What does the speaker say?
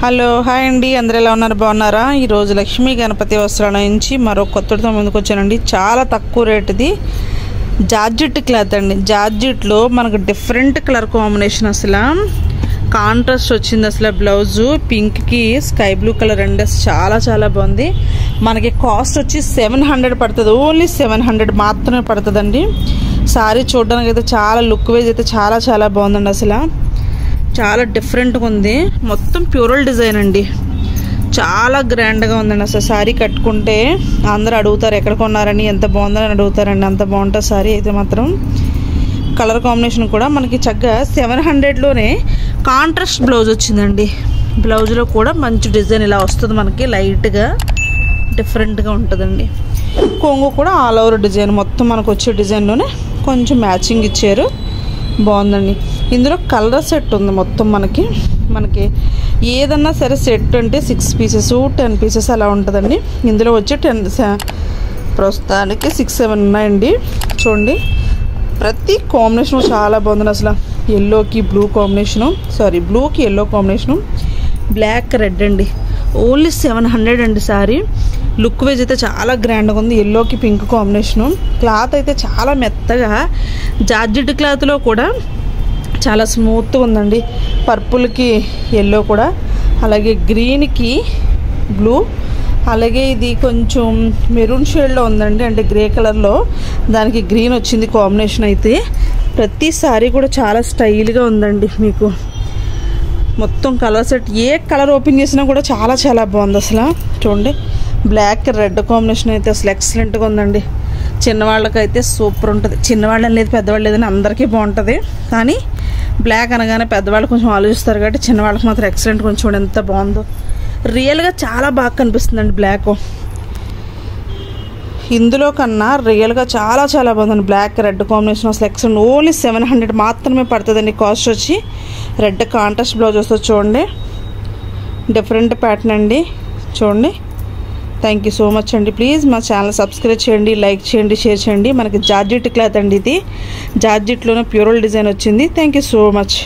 Hello hi అండి, అందరూ ఎలా ఉన్నారు? బాగున్నారా? ఈరోజు లక్ష్మీ గణపతి వస్త్రాల నుంచి మరో కొత్తతో ముందుకు వచ్చానండి. చాలా తక్కువ రేటుది జార్జెట్ క్లాత్ అండి. జార్జెట్లో మనకు డిఫరెంట్ కలర్ కాంబినేషన్, అసలు కాంట్రాస్ట్ వచ్చింది. అసలు బ్లౌజు పింక్కి స్కై బ్లూ కలర్ అండి. చాలా చాలా బాగుంది. మనకి కాస్ట్ వచ్చి 700 పడుతుంది. ఓన్లీ 700 మాత్రమే పడుతుందండి. సారీ చూడడానికి అయితే చాలా లుక్ వైజ్ అయితే చాలా చాలా బాగుందండి. అసలు చాలా డిఫరెంట్గా ఉంది. మొత్తం ప్యూరల్ డిజైన్ అండి. చాలా గ్రాండ్గా ఉందండి. అసలు శారీ కట్టుకుంటే అందరూ అడుగుతారు ఎక్కడ కొన్నారని, ఎంత బాగుందని అడుగుతారండి. అంత బాగుంటుంది శారీ అయితే మాత్రం. కలర్ కాంబినేషన్ కూడా మనకి చక్కగా 700లోనే కాంట్రాస్ట్ బ్లౌజ్ వచ్చిందండి. బ్లౌజ్లో కూడా మంచి డిజైన్ ఇలా వస్తుంది. మనకి లైట్గా డిఫరెంట్గా ఉంటుందండి. కొంగు కూడా ఆల్ ఓవర్ డిజైన్, మొత్తం మనకు వచ్చే డిజైన్లోనే కొంచెం మ్యాచింగ్ ఇచ్చారు. బాగుందండి. ఇందులో కలర్ సెట్ ఉంది. మొత్తం మనకి ఏదన్నా సరే సెట్ అంటే 6 పీసెస్ 10 పీసెస్ అలా ఉంటుందండి. ఇందులో వచ్చి 10 ప్రస్తుతానికి 6-7 ఉన్నాయండి. చూడండి, ప్రతి కాంబినేషన్ చాలా బాగుందండి. అసలు ఎల్లోకి బ్లూ కాంబినేషను, బ్లూకి ఎల్లో కాంబినేషను, బ్లాక్ రెడ్ అండి. ఓన్లీ 700 అండి. సారీ లుక్ వైజ్ అయితే చాలా గ్రాండ్గా ఉంది. ఎల్లోకి పింక్ కాంబినేషను. క్లాత్ అయితే చాలా మెత్తగా, జార్జెట్ క్లాత్లో కూడా చాలా స్మూత్గా ఉందండి. పర్పుల్కి ఎల్లో కూడా, అలాగే గ్రీన్కి బ్లూ, అలాగే ఇది కొంచెం మెరూన్ షేడ్లో ఉందండి. అంటే గ్రే కలర్లో దానికి గ్రీన్ వచ్చింది కాంబినేషన్. అయితే ప్రతి సారీ కూడా చాలా స్టైల్గా ఉందండి. మీకు మొత్తం కలర్ సెట్ ఏ కలర్ ఓపెన్ చేసినా కూడా చాలా చాలా బాగుంది. అసలు చూడండి, బ్లాక్ రెడ్ కాంబినేషన్ అయితే అసలు ఎక్సలెంట్గా ఉందండి. చిన్నవాళ్ళకైతే సూపర్ ఉంటుంది. చిన్నవాళ్ళు లేదు పెద్దవాళ్ళు లేదని అందరికీ బాగుంటుంది. కానీ బ్లాక్ అనగానే పెద్దవాళ్ళు కొంచెం ఆలోచిస్తారు కాబట్టి చిన్నవాళ్ళకి మాత్రం ఎక్సలెంట్. కొంచెం చూడండి ఎంత బాగుందో. రియల్గా చాలా బాగా కనిపిస్తుందండి బ్లాక్. ఇందులో కన్నా రియల్గా చాలా చాలా బాగుందండి. బ్లాక్ రెడ్ కాంబినేషన్ అసలు ఎక్సలెంట్. ఓన్లీ 700 మాత్రమే పడుతుందండి. కాస్ట్ వచ్చి రెడ్ కాంట్రాస్ట్ బ్లౌజ్ వస్తుంది. చూడండి, డిఫరెంట్ ప్యాటర్న్ అండి. చూడండి, థ్యాంక్ యూ సో మచ్ అండి. ప్లీజ్ మా ఛానల్ సబ్స్క్రైబ్ చేయండి, లైక్ చేయండి, షేర్ చేయండి. మనకి జార్జెట్ క్లాత్ అండి. ఇది జార్జెట్లోనే ప్యూరల్ డిజైన్ వచ్చింది. Thank you so much.